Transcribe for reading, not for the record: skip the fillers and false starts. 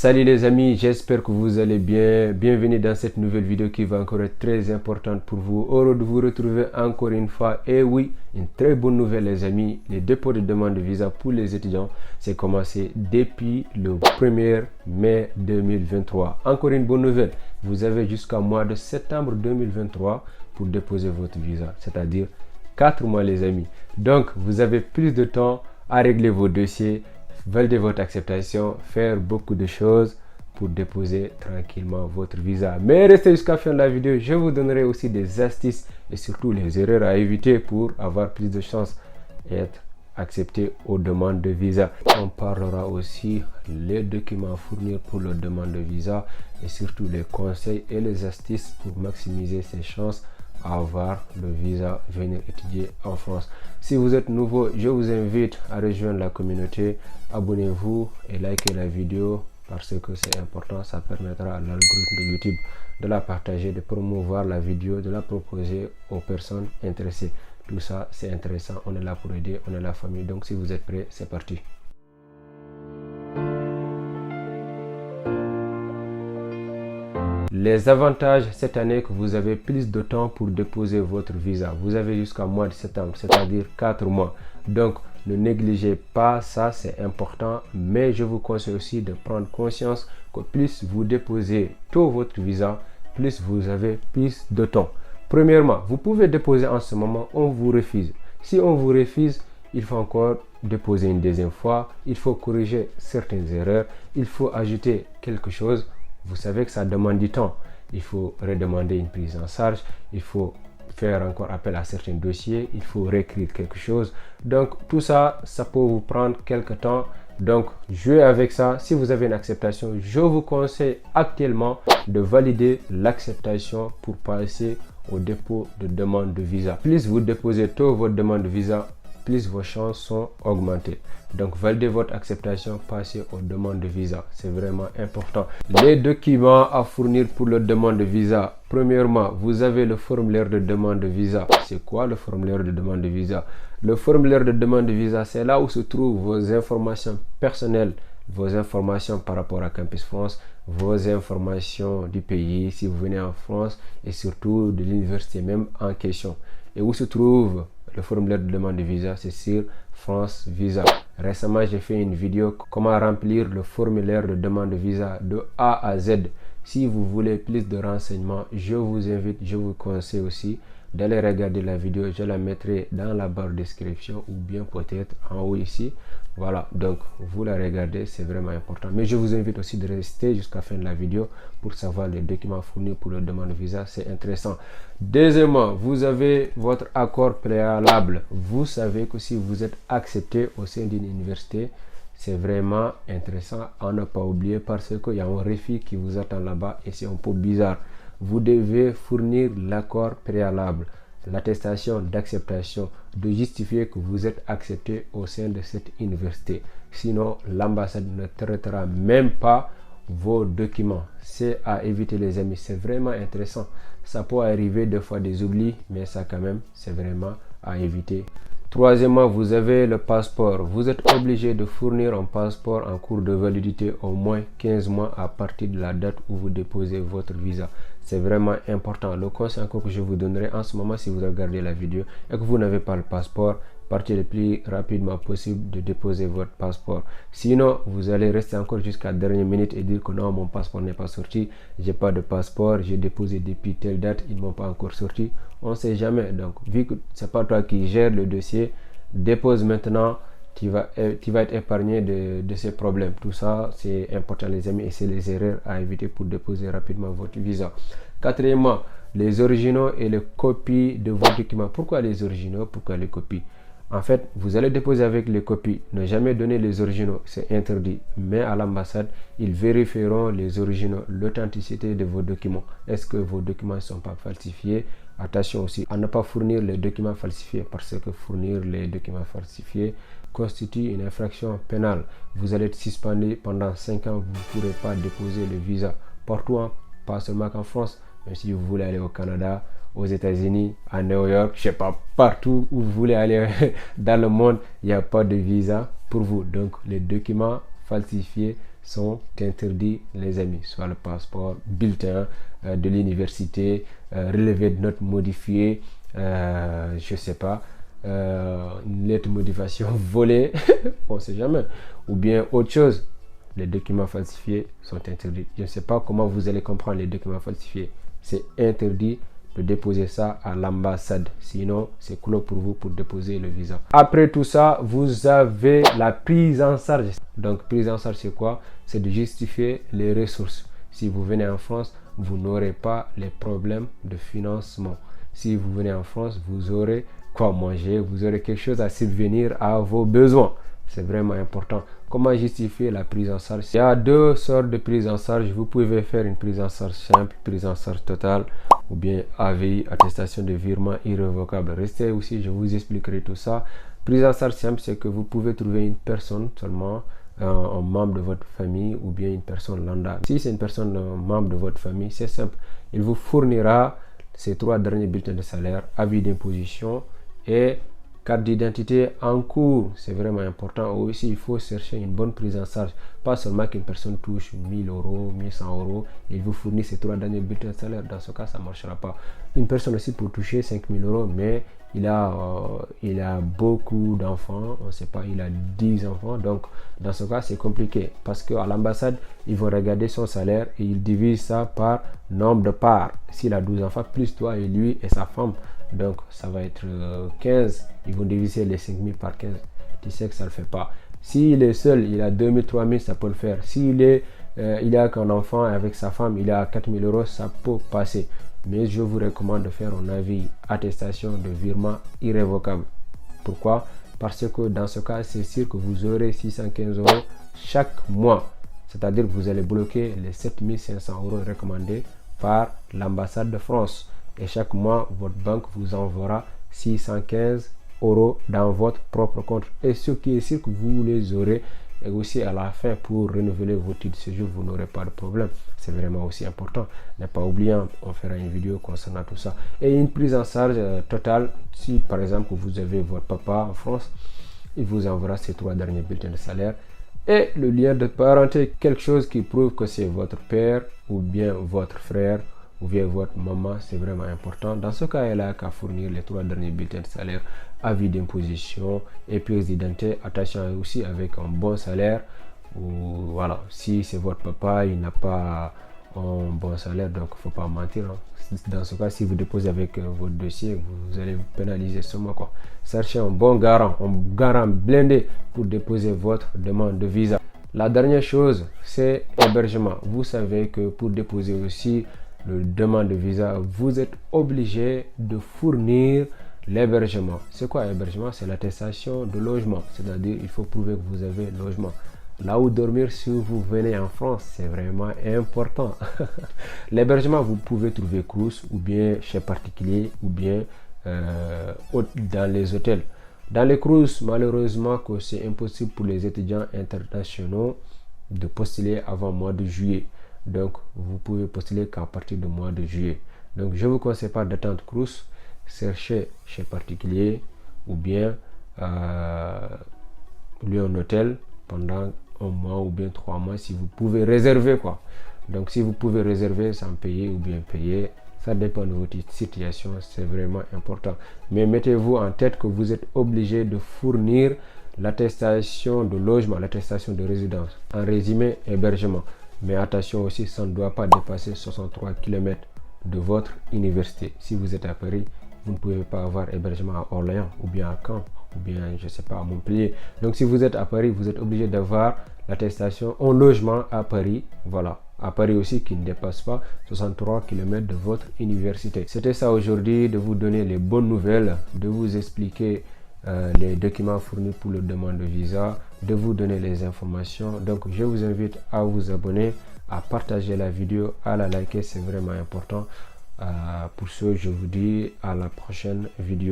Salut les amis, j'espère que vous allez bien. Bienvenue dans cette nouvelle vidéo qui va encore être très importante pour vous. Heureux de vous retrouver encore une fois. Et oui, une très bonne nouvelle les amis. Les dépôts de demande de visa pour les étudiants, c'est commencé depuis le 1er mai 2023. Encore une bonne nouvelle, vous avez jusqu'au mois de septembre 2023 pour déposer votre visa, c'est-à-dire 4 mois les amis. Donc, vous avez plus de temps à régler vos dossiers, valider votre acceptation, faire beaucoup de choses pour déposer tranquillement votre visa. Mais restez jusqu'à la fin de la vidéo, je vous donnerai aussi des astuces et surtout les erreurs à éviter pour avoir plus de chances d'être accepté aux demandes de visa. On parlera aussi les documents à fournir pour la demande de visa et surtout les conseils et les astuces pour maximiser ses chances à avoir le visa venir étudier en France. Si vous êtes nouveau, je vous invite à rejoindre la communauté, abonnez-vous et likez la vidéo parce que c'est important, ça permettra à l'algorithme de YouTube de la partager, de promouvoir la vidéo, de la proposer aux personnes intéressées. Tout ça c'est intéressant, on est là pour aider, on est la famille, donc si vous êtes prêts, c'est parti. Les avantages cette année que vous avez plus de temps pour déposer votre visa. Vous avez jusqu'au mois de septembre, c'est-à-dire 4 mois. Donc, ne négligez pas ça, c'est important. Mais je vous conseille aussi de prendre conscience que plus vous déposez tôt votre visa, plus vous avez plus de temps. Premièrement, vous pouvez déposer en ce moment, on vous refuse. Si on vous refuse, il faut encore déposer une deuxième fois. Il faut corriger certaines erreurs. Il faut ajouter quelque chose. Vous savez que ça demande du temps. Il faut redemander une prise en charge. Il faut faire encore appel à certains dossiers. Il faut réécrire quelque chose. Donc, tout ça, ça peut vous prendre quelque temps. Donc, jouez avec ça. Si vous avez une acceptation, je vous conseille actuellement de valider l'acceptation pour passer au dépôt de demande de visa. Plus vous déposez tôt votre demande de visa, plus vos chances sont augmentées. Donc, validez votre acceptation, passez aux demandes de visa. C'est vraiment important. Les documents à fournir pour la demande de visa. Premièrement, vous avez le formulaire de demande de visa. C'est quoi le formulaire de demande de visa? Le formulaire de demande de visa, c'est là où se trouvent vos informations personnelles, vos informations par rapport à Campus France, vos informations du pays, si vous venez en France, et surtout de l'université même en question. Et où se trouve le formulaire de demande de visa? C'est sur France Visa. Récemment, j'ai fait une vidéo comment remplir le formulaire de demande de visa de A à Z. Si vous voulez plus de renseignements, je vous invite, je vous conseille aussi d'aller regarder la vidéo. Je la mettrai dans la barre de description ou bien peut-être en haut ici. Voilà, donc vous la regardez, c'est vraiment important. Mais je vous invite aussi de rester jusqu'à la fin de la vidéo pour savoir les documents fournis pour la demande de visa. C'est intéressant. Deuxièmement, vous avez votre accord préalable. Vous savez que si vous êtes accepté au sein d'une université, c'est vraiment intéressant à ne pas oublier parce qu'il y a un refus qui vous attend là-bas et c'est un peu bizarre. Vous devez fournir l'accord préalable, l'attestation d'acceptation, de justifier que vous êtes accepté au sein de cette université. Sinon, l'ambassade ne traitera même pas vos documents. C'est à éviter les amis, c'est vraiment intéressant. Ça peut arriver des fois des oublis, mais ça quand même, c'est vraiment à éviter. Troisièmement, vous avez le passeport. Vous êtes obligé de fournir un passeport en cours de validité au moins 15 mois à partir de la date où vous déposez votre visa. C'est vraiment important. Le conseil encore que je vous donnerai en ce moment si vous regardez la vidéo et que vous n'avez pas le passeport, partez le plus rapidement possible de déposer votre passeport. Sinon, vous allez rester encore jusqu'à la dernière minute et dire que non, mon passeport n'est pas sorti, j'ai pas de passeport, j'ai déposé depuis telle date, ils ne m'ont pas encore sorti. On ne sait jamais. Donc, vu que c'est pas toi qui gères le dossier, dépose maintenant. Tu vas être épargné de ces problèmes. Tout ça, c'est important les amis et c'est les erreurs à éviter pour déposer rapidement votre visa. Quatrièmement, les originaux et les copies de vos documents. Pourquoi les originaux? Pourquoi les copies? En fait, vous allez déposer avec les copies. Ne jamais donner les originaux, c'est interdit. Mais à l'ambassade, ils vérifieront les originaux, l'authenticité de vos documents. Est-ce que vos documents ne sont pas falsifiés? Attention aussi à ne pas fournir les documents falsifiés parce que fournir les documents falsifiés constitue une infraction pénale. Vous allez être suspendu pendant 5 ans. Vous ne pourrez pas déposer le visa partout, pas seulement qu'en France. Même si vous voulez aller au Canada, aux États-Unis, à New York, je sais pas, partout où vous voulez aller dans le monde, il n'y a pas de visa pour vous. Donc les documents falsifiés, sont interdits, les amis, soit le passeport, bulletin de l'université, relevé de notes modifié, je sais pas, une lettre de motivation volée, on sait jamais, ou bien autre chose. Les documents falsifiés sont interdits. Je ne sais pas comment vous allez comprendre les documents falsifiés. C'est interdit de déposer ça à l'ambassade. Sinon, c'est clos pour vous pour déposer le visa. Après tout ça, vous avez la prise en charge. Donc, prise en charge, c'est quoi? C'est de justifier les ressources. Si vous venez en France, vous n'aurez pas les problèmes de financement. Si vous venez en France, vous aurez quoi manger, vous aurez quelque chose à subvenir à vos besoins. C'est vraiment important. Comment justifier la prise en charge? Il y a deux sortes de prise en charge. Vous pouvez faire une prise en charge simple, prise en charge totale, ou bien AVI, attestation de virement irrévocable. Restez aussi, je vous expliquerai tout ça. Prise en charge simple, c'est que vous pouvez trouver une personne seulement, un membre de votre famille, ou bien une personne lambda. Si c'est une personne, un membre de votre famille, c'est simple. Il vous fournira ces 3 derniers bulletins de salaire, avis d'imposition et carte d'identité en cours. C'est vraiment important. Aussi, il faut chercher une bonne prise en charge. Pas seulement qu'une personne touche 1000 euros, 1100 euros, et il vous fournit ces 3 derniers bulletins de salaire. Dans ce cas, ça ne marchera pas. Une personne aussi pour toucher 5000 euros, mais il a beaucoup d'enfants, on ne sait pas, il a 10 enfants, donc dans ce cas c'est compliqué parce qu'à l'ambassade ils vont regarder son salaire et ils divisent ça par nombre de parts. S'il a 12 enfants plus toi et lui et sa femme, donc ça va être 15, ils vont diviser les 5000 par 15, tu sais que ça ne le fait pas. S'il est seul, il a 2000, 3000, ça peut le faire. Il a qu'un enfant avec sa femme, il a 4000 euros, ça peut passer. Mais je vous recommande de faire un avis attestation de virement irrévocable. Pourquoi? Parce que dans ce cas, c'est sûr que vous aurez 615 euros chaque mois. C'est-à-dire que vous allez bloquer les 7500 euros recommandés par l'ambassade de France. Et chaque mois, votre banque vous enverra 615 euros dans votre propre compte. Et ce qui est sûr que vous les aurez. Et aussi à la fin, pour renouveler votre titre de séjour, vous n'aurez pas de problème. C'est vraiment aussi important. Ne pas oublier, on fera une vidéo concernant tout ça. Et une prise en charge totale, si par exemple vous avez votre papa en France, il vous enverra ces 3 derniers bulletins de salaire. Et le lien de parenté, quelque chose qui prouve que c'est votre père ou bien votre frère ou bien votre maman, c'est vraiment important. Dans ce cas, elle a qu'à fournir les 3 derniers bulletins de salaire, avis d'imposition et pièce d'identité. Attention aussi avec un bon salaire. Ou voilà, si c'est votre papa, il n'a pas un bon salaire, donc il ne faut pas mentir. Dans ce cas, si vous déposez avec votre dossier, vous allez vous pénaliser seulement quoi. Cherchez un bon garant, un garant blindé pour déposer votre demande de visa. La dernière chose, c'est hébergement. Vous savez que pour déposer aussi le demande de visa, vous êtes obligé de fournir l'hébergement. C'est quoi l'hébergement? C'est l'attestation de logement. C'est-à-dire, il faut prouver que vous avez logement. Là où dormir si vous venez en France, c'est vraiment important. L'hébergement, vous pouvez trouver Crous ou bien chez particulier ou bien dans les hôtels. Dans les Crous, malheureusement, que c'est impossible pour les étudiants internationaux de postuler avant le mois de juillet. Donc, vous pouvez postuler qu'à partir du mois de juillet. Donc, je ne vous conseille pas d'attendre Crous. Cherchez chez particulier ou bien lui un hôtel pendant 1 mois ou bien 3 mois si vous pouvez réserver quoi. Donc si vous pouvez réserver sans payer ou bien payer, ça dépend de votre situation, c'est vraiment important. Mais mettez-vous en tête que vous êtes obligé de fournir l'attestation de logement, l'attestation de résidence. En résumé, hébergement. Mais attention aussi, ça ne doit pas dépasser 63 km de votre université. Si vous êtes à Paris, vous ne pouvez pas avoir hébergement à Orléans ou bien à Caen ou bien je sais pas à Montpellier. Donc si vous êtes à Paris, vous êtes obligé d'avoir l'attestation en logement à Paris. Voilà, à Paris aussi qui ne dépasse pas 63 km de votre université. C'était ça aujourd'hui, de vous donner les bonnes nouvelles, de vous expliquer les documents fournis pour le demande de visa, de vous donner les informations. Donc je vous invite à vous abonner, à partager la vidéo, à la liker, c'est vraiment important. Pour ce, je vous dis à la prochaine vidéo.